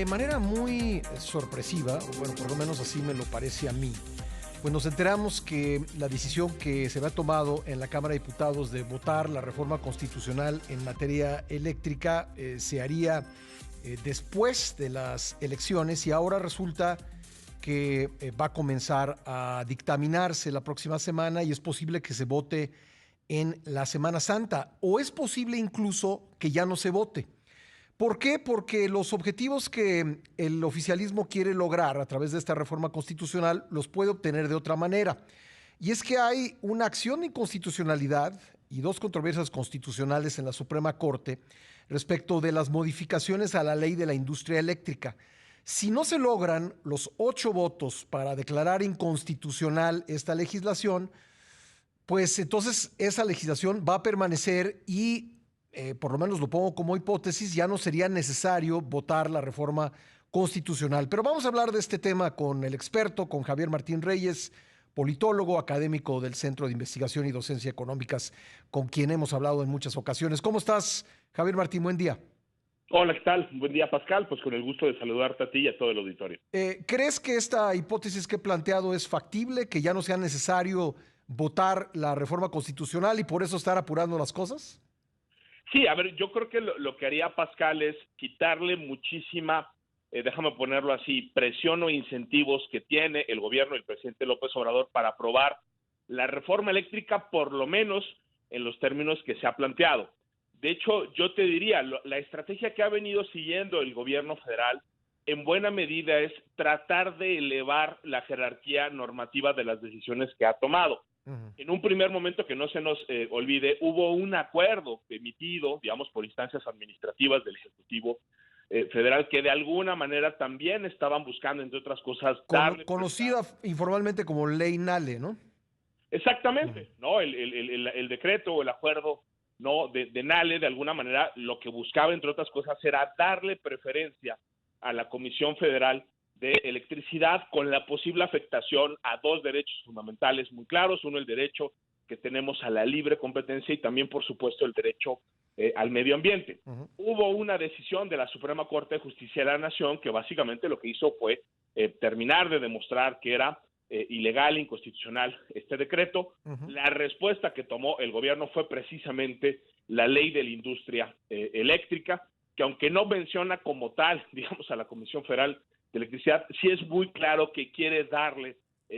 de manera muy sorpresiva, bueno, por lo menos así me lo parece a mí, pues nos enteramos que la decisión que se había tomado en la Cámara de Diputados de votar la reforma constitucional en materia eléctrica se haría después de las elecciones, y ahora resulta que va a comenzar a dictaminarse la próxima semana y es posible que se vote en la Semana Santa, o es posible incluso que ya no se vote. ¿Por qué? Porque los objetivos que el oficialismo quiere lograr a través de esta reforma constitucional los puede obtener de otra manera. Y es que hay una acción de inconstitucionalidad y dos controversias constitucionales en la Suprema Corte respecto de las modificaciones a la ley de la industria eléctrica. Si no se logran los 8 votos para declarar inconstitucional esta legislación, pues entonces esa legislación va a permanecer y por lo menos lo pongo como hipótesis, ya no sería necesario votar la reforma constitucional. Pero vamos a hablar de este tema con el experto, con Javier Martín Reyes, politólogo, académico del Centro de Investigación y Docencia Económicas, con quien hemos hablado en muchas ocasiones. ¿Cómo estás, Javier Martín? Buen día. Hola, ¿qué tal? Buen día, Pascal. Pues con el gusto de saludarte a ti y a todo el auditorio. ¿Crees que esta hipótesis que he planteado es factible, que ya no sea necesario votar la reforma constitucional y por eso estar apurando las cosas? Sí, a ver, yo creo que lo que haría Pascal es quitarle muchísima, déjame ponerlo así, presión o incentivos que tiene el gobierno del presidente López Obrador para aprobar la reforma eléctrica, por lo menos en los términos que se ha planteado. De hecho, yo te diría, la estrategia que ha venido siguiendo el gobierno federal en buena medida es tratar de elevar la jerarquía normativa de las decisiones que ha tomado. En un primer momento, que no se nos olvide, hubo un acuerdo emitido, digamos, por instancias administrativas del Ejecutivo Federal, que de alguna manera también estaban buscando, entre otras cosas, darle conocida informalmente como Ley Nale, ¿no? Exactamente, ¿no? El decreto o el acuerdo, ¿no? de Nale, de alguna manera, lo que buscaba, entre otras cosas, era darle preferencia a la Comisión Federal de Electricidad, con la posible afectación a dos derechos fundamentales muy claros. Uno, el derecho que tenemos a la libre competencia, y también, por supuesto, el derecho al medio ambiente. Hubo una decisión de la Suprema Corte de Justicia de la Nación que básicamente lo que hizo fue terminar de demostrar que era ilegal, inconstitucional este decreto. La respuesta que tomó el gobierno fue precisamente la ley de la industria eléctrica, que aunque no menciona como tal, digamos, a la Comisión Federal de Electricidad, sí es muy claro que quiere darle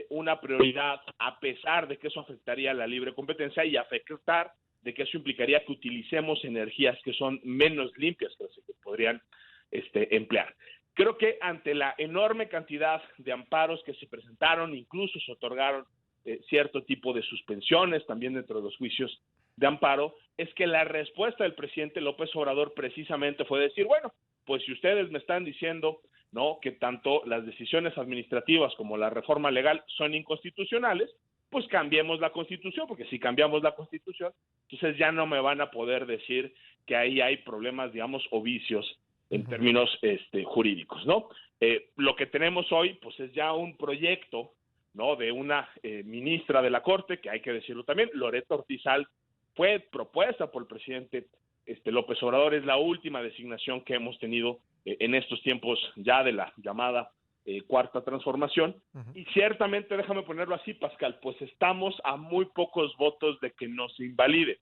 una prioridad, a pesar de que eso afectaría a la libre competencia y afectar de que eso implicaría que utilicemos energías que son menos limpias que las que podrían emplear. Creo que ante la enorme cantidad de amparos que se presentaron, incluso se otorgaron cierto tipo de suspensiones también dentro de los juicios de amparo, es que la respuesta del presidente López Obrador precisamente fue decir, bueno, pues si ustedes me están diciendo, ¿no?, que tanto las decisiones administrativas como la reforma legal son inconstitucionales, pues cambiemos la Constitución, porque si cambiamos la Constitución, entonces ya no me van a poder decir que ahí hay problemas, digamos, o vicios en términos jurídicos, ¿no? Lo que tenemos hoy, pues es ya un proyecto, ¿no?, de una ministra de la Corte, que hay que decirlo también, Loreto Ortizal, fue propuesta por el presidente López Obrador, es la última designación que hemos tenido en estos tiempos ya de la llamada Cuarta Transformación, y ciertamente, déjame ponerlo así, Pascal, pues estamos a muy pocos votos de que no se invalide,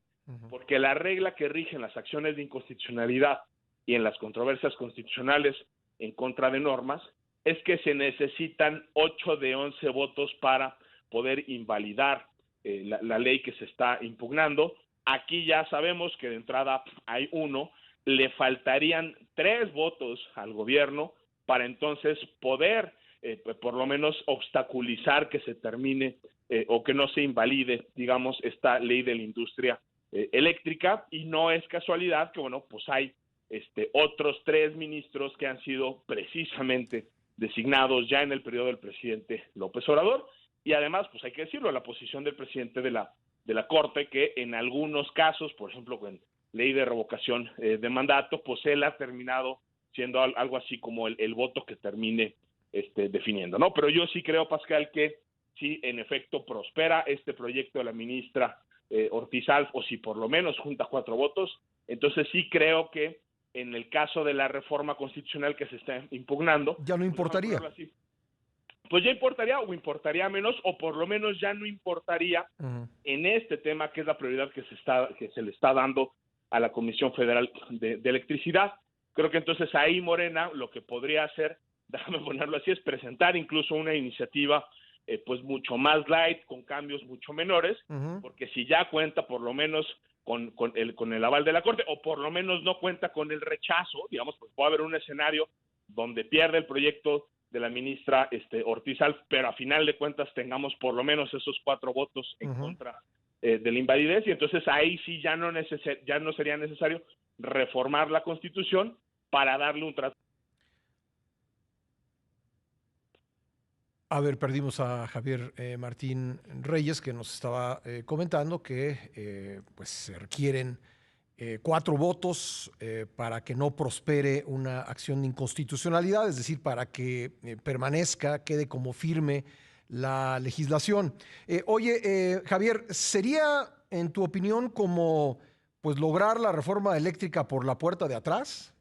porque la regla que rige en las acciones de inconstitucionalidad y en las controversias constitucionales en contra de normas es que se necesitan 8 de 11 votos para poder invalidar la ley que se está impugnando. Aquí ya sabemos que de entrada hay uno, le faltarían 3 votos al gobierno para entonces poder por lo menos obstaculizar que se termine o que no se invalide, digamos, esta ley de la industria eléctrica. Y no es casualidad que, bueno, pues hay otros 3 ministros que han sido precisamente designados ya en el periodo del presidente López Obrador, y además, pues hay que decirlo, la posición del presidente de la Corte, que en algunos casos, por ejemplo, con ley de revocación de mandato, pues él ha terminado siendo algo así como el voto que termine definiendo, ¿no? Pero yo sí creo, Pascal, que si en efecto prospera este proyecto de la ministra Ortizal, o si por lo menos junta 4 votos, entonces sí creo que en el caso de la reforma constitucional que se está impugnando, Ya no importaría. Pues ya importaría o importaría menos, o por lo menos ya no importaría en este tema que es la prioridad que se le está dando a la Comisión Federal de Electricidad. Creo que entonces ahí Morena lo que podría hacer, déjame ponerlo así, es presentar incluso una iniciativa pues mucho más light, con cambios mucho menores, porque si ya cuenta por lo menos con el aval de la Corte, o por lo menos no cuenta con el rechazo, digamos, pues puede haber un escenario donde pierde el proyecto de la ministra Ortiz Alf, pero a final de cuentas tengamos por lo menos esos 4 votos en contra de la invalidez, y entonces ahí sí ya no sería necesario reformar la Constitución para darle un trato. A ver, perdimos a Javier Martín Reyes, que nos estaba comentando que pues se requieren 4 votos para que no prospere una acción de inconstitucionalidad, es decir, para que permanezca, quede como firme la legislación. Oye, Javier, ¿sería, en tu opinión, como pues lograr la reforma eléctrica por la puerta de atrás?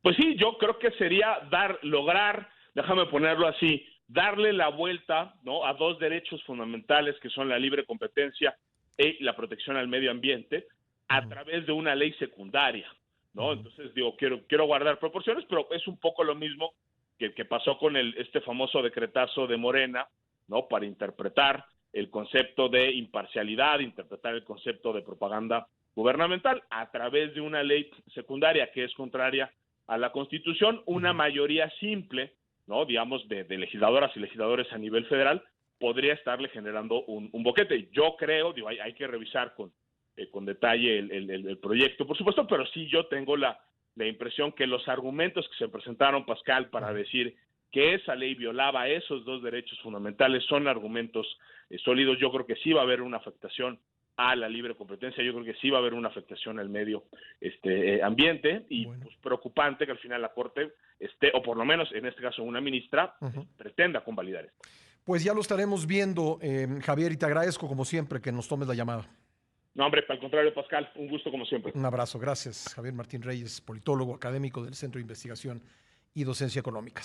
Pues sí, yo creo que sería lograr, déjame ponerlo así, darle la vuelta, ¿no?, a 2 derechos fundamentales que son la libre competencia y la protección al medio ambiente a través de una ley secundaria, ¿no? Entonces, digo, quiero guardar proporciones, pero es un poco lo mismo que pasó con este famoso decretazo de Morena, ¿no?, para interpretar el concepto de imparcialidad, interpretar el concepto de propaganda gubernamental a través de una ley secundaria que es contraria a la Constitución. Una mayoría simple, ¿no?, digamos, de legisladoras y legisladores a nivel federal, podría estarle generando un boquete. Yo creo, digo, hay que revisar con detalle el proyecto, por supuesto, pero sí yo tengo la impresión que los argumentos que se presentaron, Pascal, para decir que esa ley violaba esos 2 derechos fundamentales son argumentos sólidos. Yo creo que sí va a haber una afectación a la libre competencia, yo creo que sí va a haber una afectación al medio ambiente, y pues preocupante que al final la Corte o por lo menos en este caso una ministra, pretenda convalidar esto. Pues ya lo estaremos viendo, Javier, y te agradezco como siempre que nos tomes la llamada. No, hombre, al contrario, Pascal, un gusto como siempre. Un abrazo, gracias. Javier Martín Reyes, politólogo académico del Centro de Investigación y Docencia Económicas.